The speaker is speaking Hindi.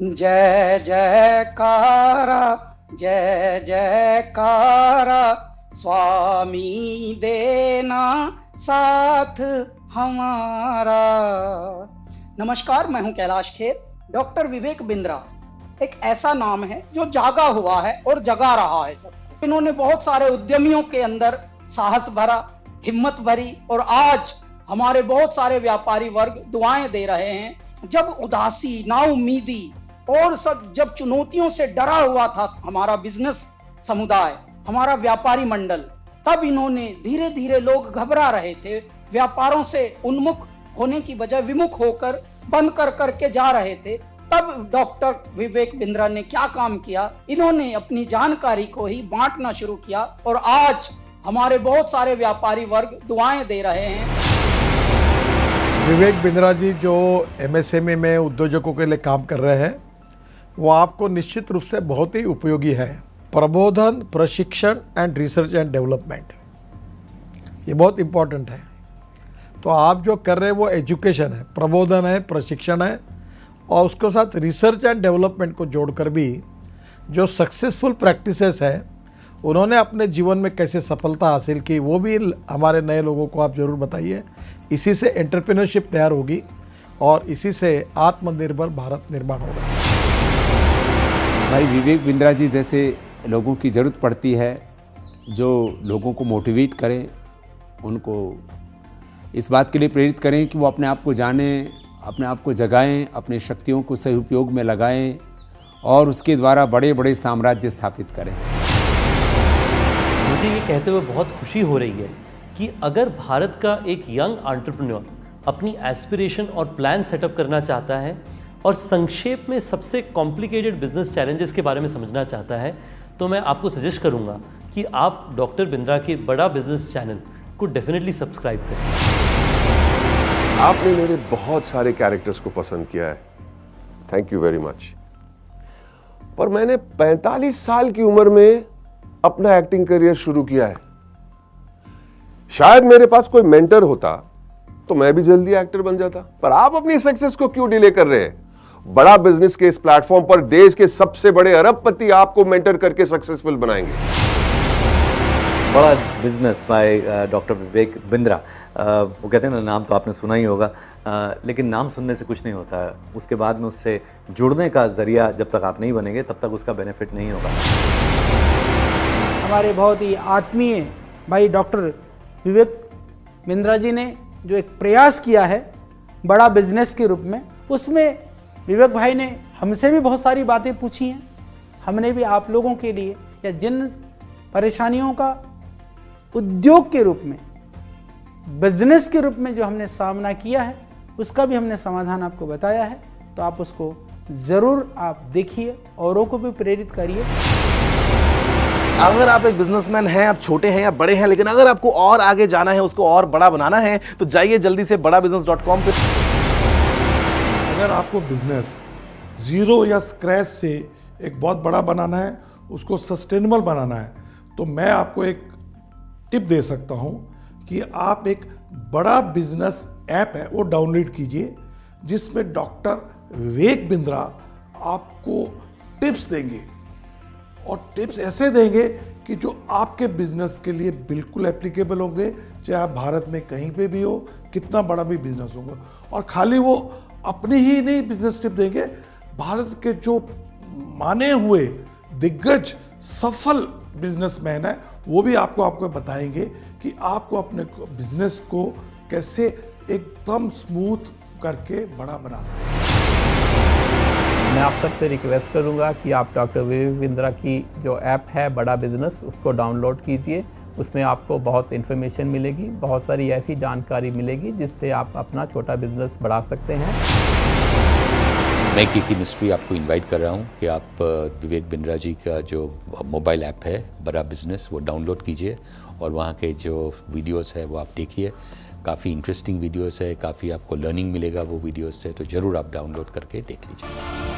जय जयकारा, जय जयकारा, स्वामी देना साथ हमारा। नमस्कार, मैं हूं कैलाश खेर। डॉक्टर विवेक बिंद्रा एक ऐसा नाम है जो जागा हुआ है और जगा रहा है सबको। इन्होंने बहुत सारे उद्यमियों के अंदर साहस भरा, हिम्मत भरी, और आज हमारे बहुत सारे व्यापारी वर्ग दुआएं दे रहे हैं। जब उदासी, नाउमीदी और सब जब चुनौतियों से डरा हुआ था हमारा बिजनेस समुदाय, हमारा व्यापारी मंडल, तब इन्होंने धीरे धीरे, लोग घबरा रहे थे, व्यापारों से उन्मुख होने की बजाय विमुख होकर बंद कर करके जा रहे थे, तब डॉक्टर विवेक बिंद्रा ने क्या काम किया, इन्होंने अपनी जानकारी को ही बांटना शुरू किया और आज हमारे बहुत सारे व्यापारी वर्ग दुआएं दे रहे हैं। विवेक बिंद्रा जी जो एमएसएमई में उद्योजकों के लिए काम कर रहे हैं, वो आपको निश्चित रूप से बहुत ही उपयोगी है। प्रबोधन, प्रशिक्षण एंड रिसर्च एंड डेवलपमेंट, ये बहुत इम्पोर्टेंट है। तो आप जो कर रहे हैं वो एजुकेशन है, प्रबोधन है, प्रशिक्षण है, और उसके साथ रिसर्च एंड डेवलपमेंट को जोड़कर भी जो सक्सेसफुल प्रैक्टिसेस है, उन्होंने अपने जीवन में कैसे सफलता हासिल की, वो भी हमारे नए लोगों को आप ज़रूर बताइए। इसी से एंटरप्रेन्योरशिप तैयार होगी और इसी से आत्मनिर्भर भारत निर्माण होगा। भाई विवेक बिंद्रा जी जैसे लोगों की ज़रूरत पड़ती है, जो लोगों को मोटिवेट करें, उनको इस बात के लिए प्रेरित करें कि वो अपने आप को जानें, अपने आप को जगाएं, अपने शक्तियों को सही उपयोग में लगाएं और उसके द्वारा बड़े बड़े साम्राज्य स्थापित करें। मुझे ये कहते हुए बहुत खुशी हो रही है कि अगर भारत का एक यंग एंटरप्रेन्योर अपनी एस्पिरेशन और प्लान सेटअप करना चाहता है और संक्षेप में सबसे कॉम्प्लिकेटेड बिजनेस चैलेंजेस के बारे में समझना चाहता है, तो मैं आपको सजेस्ट करूंगा कि आप डॉक्टर बिंद्रा के बड़ा बिजनेस चैनल को डेफिनेटली सब्सक्राइब करें। आपने मेरे बहुत सारे कैरेक्टर्स को पसंद किया है, थैंक यू वेरी मच। पर मैंने 45 साल की उम्र में अपना एक्टिंग करियर शुरू किया है। शायद मेरे पास कोई मेंटर होता तो मैं भी जल्दी एक्टर बन जाता। पर आप अपनी सक्सेस को क्यों डिले कर रहे हैं? बड़ा बिजनेस के इस प्लेटफॉर्म पर देश के सबसे बड़े अरबपति आपको मेंटर करके सक्सेसफुल बनाएंगे। बड़ा business by doctor Vivek Bindra. वो कहते हैं ना, नाम तो आपने सुना ही होगा, लेकिन नाम सुनने से कुछ नहीं होता। उसके बाद में उससे जुड़ने का जरिया जब तक आप नहीं बनेंगे तब तक उसका बेनिफिट नहीं होगा। हमारे बहुत ही आत्मीय भाई डॉक्टर विवेक बिंद्रा जी ने जो एक प्रयास किया है बड़ा बिजनेस के रूप में, उसमें विवेक भाई ने हमसे भी बहुत सारी बातें पूछी हैं। हमने भी आप लोगों के लिए, या जिन परेशानियों का उद्योग के रूप में, बिजनेस के रूप में जो हमने सामना किया है, उसका भी हमने समाधान आपको बताया है। तो आप उसको ज़रूर आप देखिए, औरों को भी प्रेरित करिए। अगर आप एक बिजनेसमैन हैं, आप छोटे हैं या बड़े हैं, लेकिन अगर आपको और आगे जाना है, उसको और बड़ा बनाना है, तो जाइए जल्दी से badabusiness.com पे। अगर आपको बिजनेस ज़ीरो या स्क्रैच से एक बहुत बड़ा बनाना है, उसको सस्टेनेबल बनाना है, तो मैं आपको एक टिप दे सकता हूं कि आप एक बड़ा बिजनेस ऐप है वो डाउनलोड कीजिए, जिसमें डॉक्टर विवेक बिंद्रा आपको टिप्स देंगे, और टिप्स ऐसे देंगे कि जो आपके बिजनेस के लिए बिल्कुल एप्लीकेबल होंगे, चाहे आप भारत में कहीं पे भी हो, कितना बड़ा भी बिजनेस होगा। और खाली वो अपनी ही नहीं बिजनेस टिप देंगे, भारत के जो माने हुए दिग्गज सफल बिजनेसमैन है, वो भी आपको बताएंगे कि आपको अपने बिजनेस को कैसे एकदम स्मूथ करके बड़ा बना सकते। मैं आप सबसे रिक्वेस्ट करूंगा कि आप डॉक्टर विवेक बिंद्रा की जो ऐप है बड़ा बिजनेस, उसको डाउनलोड कीजिए। उसमें आपको बहुत इन्फॉर्मेशन मिलेगी, बहुत सारी ऐसी जानकारी मिलेगी जिससे आप अपना छोटा बिजनेस बढ़ा सकते हैं। मैं की मिस्ट्री आपको इनवाइट कर रहा हूं कि आप विवेक बिंद्रा जी का जो मोबाइल ऐप है बड़ा बिजनेस, वो डाउनलोड कीजिए और वहाँ के जो वीडियोस है वो आप देखिए। काफ़ी इंटरेस्टिंग वीडियोस है, काफ़ी आपको लर्निंग मिलेगा वो वीडियोस से, तो ज़रूर आप डाउनलोड करके देख लीजिए।